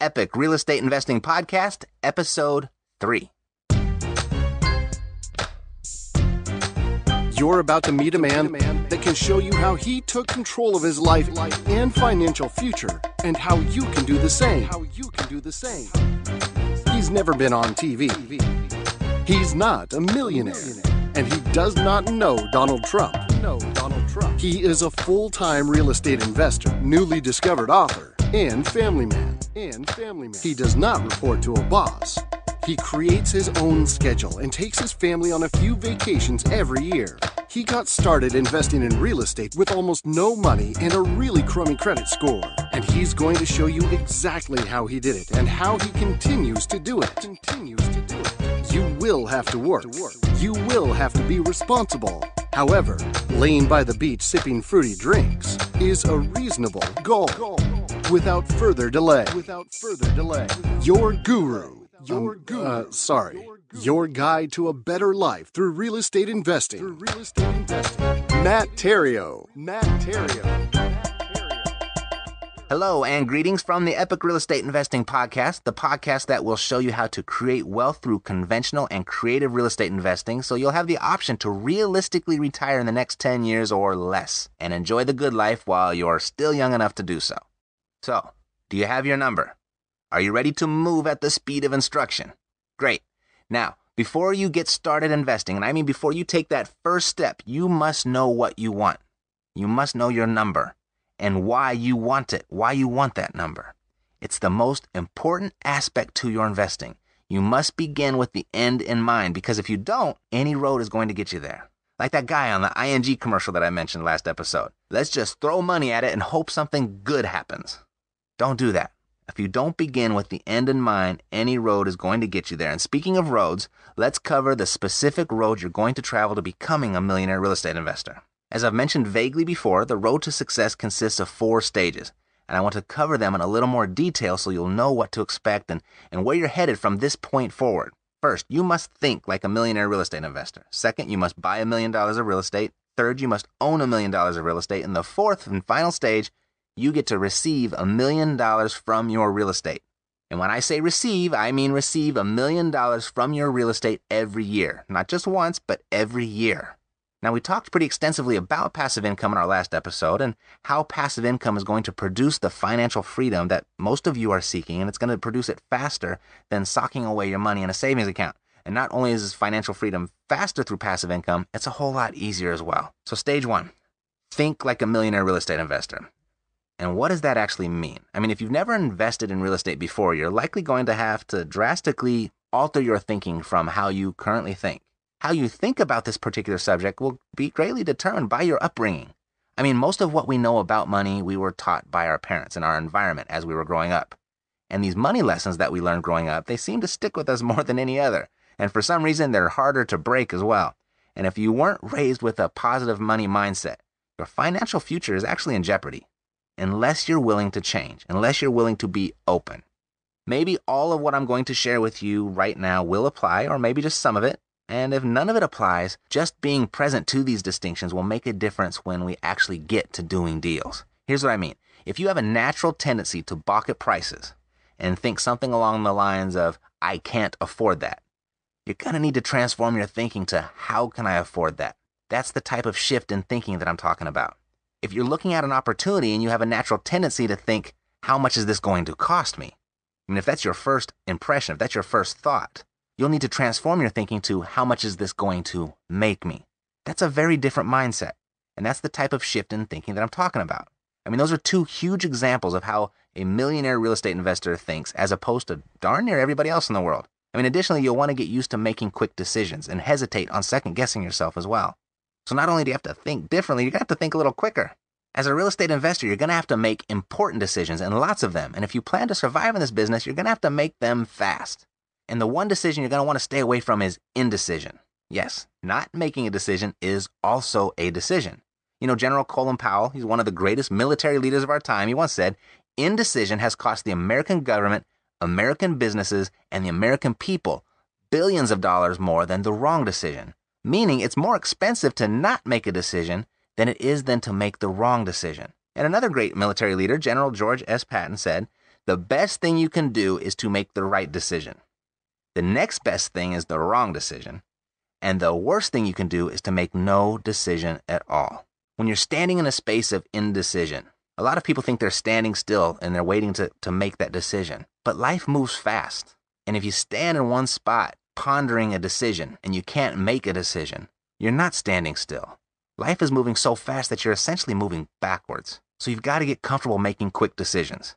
Epic Real Estate Investing Podcast, Episode 3. You're about to meet a man that can show you how he took control of his life and financial future, and how you can do the same. He's never been on TV. He's not a millionaire, and he does not know Donald Trump. He is a full-time real estate investor, newly discovered author, and family man. He does not report to a boss. He creates his own schedule and takes his family on a few vacations every year. He got started investing in real estate with almost no money and a really crummy credit score. And he's going to show you exactly how he did it and how he continues to do it. You will have to work. You will have to be responsible. However, laying by the beach sipping fruity drinks is a reasonable goal. Without further delay, your guru. Your guide to a better life through real estate investing. Matt Theriault. Hello and greetings from the Epic Real Estate Investing Podcast, the podcast that will show you how to create wealth through conventional and creative real estate investing so you'll have the option to realistically retire in the next 10 years or less and enjoy the good life while you're still young enough to do so. So, do you have your number? Are you ready to move at the speed of instruction? Great. Now, before you get started investing, and I mean before you take that first step, you must know what you want. You must know your number and why you want it, why you want that number. It's the most important aspect to your investing. You must begin with the end in mind, because if you don't, any road is going to get you there. Like that guy on the ING commercial that I mentioned last episode. Let's just throw money at it and hope something good happens. Don't do that. If you don't begin with the end in mind, any road is going to get you there. And speaking of roads, let's cover the specific road you're going to travel to becoming a millionaire real estate investor. As I've mentioned vaguely before, the road to success consists of 4 stages, and I want to cover them in a little more detail so you'll know what to expect and where you're headed from this point forward. First, you must think like a millionaire real estate investor. Second, you must buy $1 million of real estate. Third, you must own $1 million of real estate. And the fourth and final stage, you get to receive $1 million from your real estate. And when I say receive, I mean receive $1 million from your real estate every year. Not just once, but every year. Now, we talked pretty extensively about passive income in our last episode and how passive income is going to produce the financial freedom that most of you are seeking, and it's going to produce it faster than socking away your money in a savings account. And not only is financial freedom faster through passive income, it's a whole lot easier as well. So stage 1, think like a millionaire real estate investor. And what does that actually mean? I mean, if you've never invested in real estate before, you're likely going to have to drastically alter your thinking from how you currently think. How you think about this particular subject will be greatly determined by your upbringing. I mean, most of what we know about money, we were taught by our parents and our environment as we were growing up. And these money lessons that we learned growing up, they seem to stick with us more than any other. And for some reason, they're harder to break as well. And if you weren't raised with a positive money mindset, your financial future is actually in jeopardy. Unless you're willing to change, unless you're willing to be open. Maybe all of what I'm going to share with you right now will apply, or maybe just some of it. And if none of it applies, just being present to these distinctions will make a difference when we actually get to doing deals. Here's what I mean. If you have a natural tendency to balk at prices and think something along the lines of, I can't afford that, you're going to need to transform your thinking to, how can I afford that? That's the type of shift in thinking that I'm talking about. If you're looking at an opportunity and you have a natural tendency to think, how much is this going to cost me? And if that's your first impression, if that's your first thought, you'll need to transform your thinking to, how much is this going to make me? That's a very different mindset. And that's the type of shift in thinking that I'm talking about. I mean, those are 2 huge examples of how a millionaire real estate investor thinks as opposed to darn near everybody else in the world. I mean, additionally, you'll want to get used to making quick decisions and hesitate on second guessing yourself as well. So not only do you have to think differently, you're going to have to think a little quicker. As a real estate investor, you're going to have to make important decisions, and lots of them. And if you plan to survive in this business, you're going to have to make them fast. And the one decision you're going to want to stay away from is indecision. Yes, not making a decision is also a decision. You know, General Colin Powell, he's one of the greatest military leaders of our time. He once said, indecision has cost the American government, American businesses, and the American people billions of dollars more than the wrong decision. Meaning it's more expensive to not make a decision than it is then to make the wrong decision. And another great military leader, General George S. Patton, said, The best thing you can do is to make the right decision. The next best thing is the wrong decision. And the worst thing you can do is to make no decision at all. When you're standing in a space of indecision, a lot of people think they're standing still and they're waiting to make that decision. But life moves fast. And if you stand in one spot pondering a decision and you can't make a decision, you're not standing still. Life is moving so fast that you're essentially moving backwards. So you've got to get comfortable making quick decisions.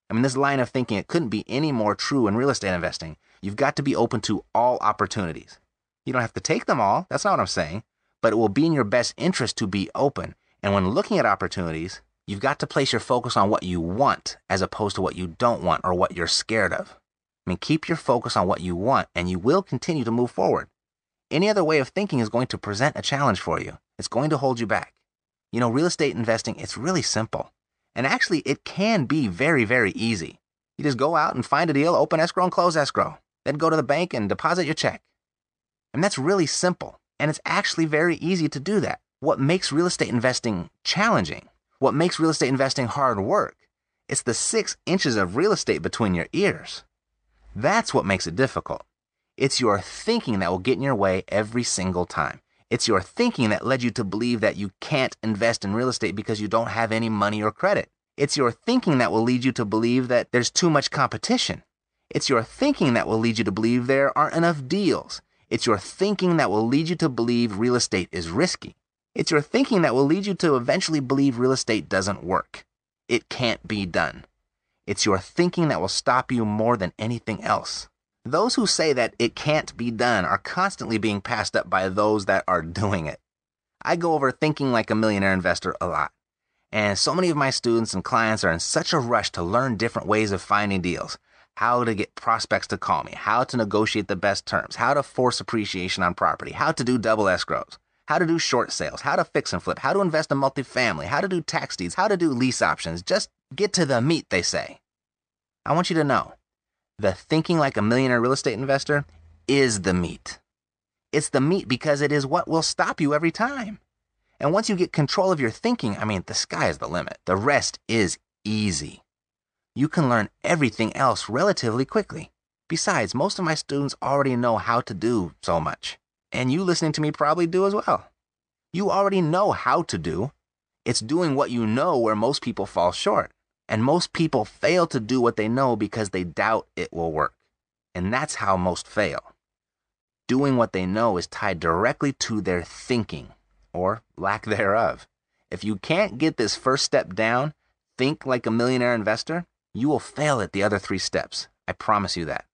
I mean, this line of thinking, it couldn't be any more true in real estate investing. You've got to be open to all opportunities. You don't have to take them all. That's not what I'm saying. But it will be in your best interest to be open. And when looking at opportunities, you've got to place your focus on what you want as opposed to what you don't want or what you're scared of. I mean, keep your focus on what you want and you will continue to move forward. Any other way of thinking is going to present a challenge for you. It's going to hold you back. You know, real estate investing, it's really simple. And actually, it can be very, very easy. You just go out and find a deal, open escrow and close escrow. Then go to the bank and deposit your check. And that's really simple. And it's actually very easy to do that. What makes real estate investing challenging, what makes real estate investing hard work, it's the 6 inches of real estate between your ears. That's what makes it difficult. It's your thinking that will get in your way every single time. It's your thinking that led you to believe that you can't invest in real estate because you don't have any money or credit. It's your thinking that will lead you to believe that there's too much competition. It's your thinking that will lead you to believe there aren't enough deals. It's your thinking that will lead you to believe real estate is risky. It's your thinking that will lead you to eventually believe real estate doesn't work. It can't be done. It's your thinking that will stop you more than anything else. Those who say that it can't be done are constantly being passed up by those that are doing it. I go over thinking like a millionaire investor a lot. And so many of my students and clients are in such a rush to learn different ways of finding deals, how to get prospects to call me, how to negotiate the best terms, how to force appreciation on property, how to do double escrows, how to do short sales, how to fix and flip, how to invest in multifamily, how to do tax deeds, how to do lease options. Just get to the meat, they say. I want you to know, the thinking like a millionaire real estate investor is the meat. It's the meat because it is what will stop you every time. And once you get control of your thinking, I mean, the sky is the limit. The rest is easy. You can learn everything else relatively quickly. Besides, most of my students already know how to do so much. And you listening to me probably do as well. You already know how to do. It's doing what you know where most people fall short. And most people fail to do what they know because they doubt it will work. And that's how most fail. Doing what they know is tied directly to their thinking, or lack thereof. If you can't get this first step down, think like a millionaire investor, you will fail at the other 3 steps. I promise you that.